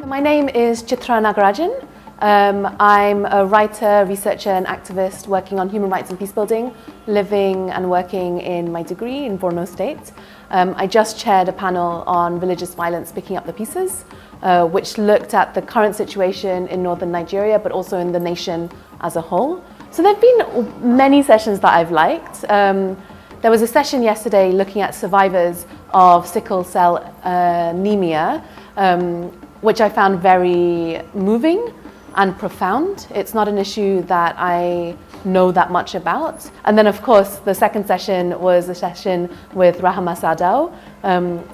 My name is Chitra Nagarajan. I'm a writer, researcher and activist working on human rights and peace building, living and working in my degree in Borno State. I just chaired a panel on religious violence picking up the pieces, which looked at the current situation in northern Nigeria, but also in the nation as a whole. So there have been many sessions that I've liked. There was a session yesterday looking at survivors of sickle cell anemia, which I found very moving and profound. It's not an issue that I know that much about. And then of course the second session was a session with Rahama Sadao.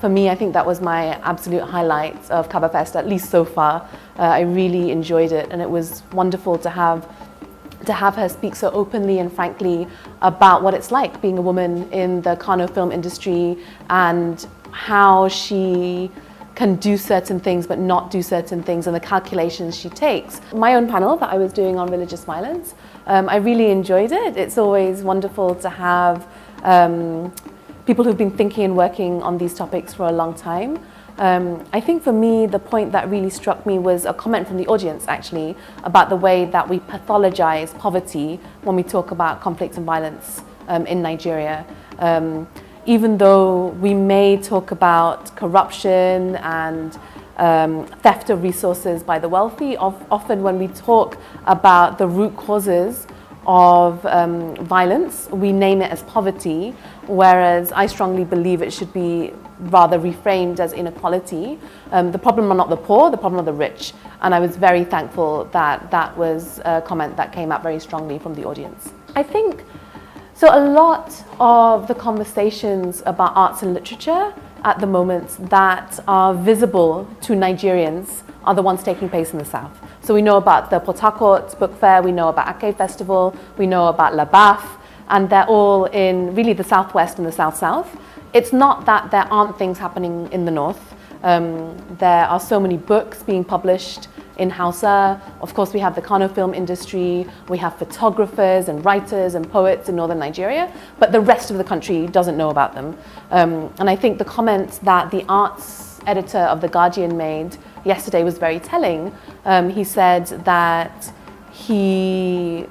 For me, I think that was my absolute highlight of Kabafest, at least so far. I really enjoyed it, and it was wonderful to have her speak so openly and frankly about what it's like being a woman in the Kano film industry and how she can do certain things but not do certain things, and the calculations she takes. My own panel that I was doing on religious violence, I really enjoyed it. It's always wonderful to have people who've been thinking and working on these topics for a long time. I think for me, the point that really struck me was a comment from the audience actually about the way that we pathologize poverty when we talk about conflict and violence in Nigeria. Even though we may talk about corruption and theft of resources by the wealthy, often when we talk about the root causes of violence, we name it as poverty, whereas I strongly believe it should be rather reframed as inequality. The problem are not the poor, the problem are the rich. And I was very thankful that that was a comment that came out very strongly from the audience. I think so a lot of the conversations about arts and literature at the moment that are visible to Nigerians are the ones taking place in the South. So we know about the Port Harcourt Book Fair, we know about Ake Festival, we know about La Baf, and they're all in really the Southwest and the South-South. It's not that there aren't things happening in the North. There are so many books being published in Hausa. Of course, we have the Kano film industry, we have photographers and writers and poets in northern Nigeria, but the rest of the country doesn't know about them. And I think the comment that the arts editor of The Guardian made yesterday was very telling. He said that he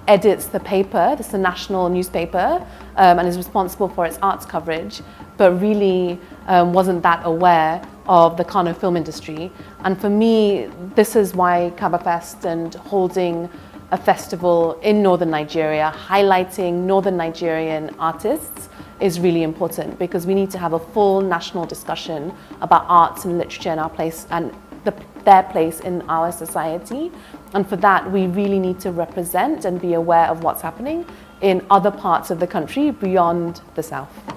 edits the paper, this is a national newspaper, and is responsible for its arts coverage, but really wasn't that aware of the Kano film industry. And for me, this is why Kabafest and holding a festival in northern Nigeria, highlighting northern Nigerian artists, is really important, because we need to have a full national discussion about arts and literature and our place and their place in our society. And for that, we really need to represent and be aware of what's happening in other parts of the country beyond the South.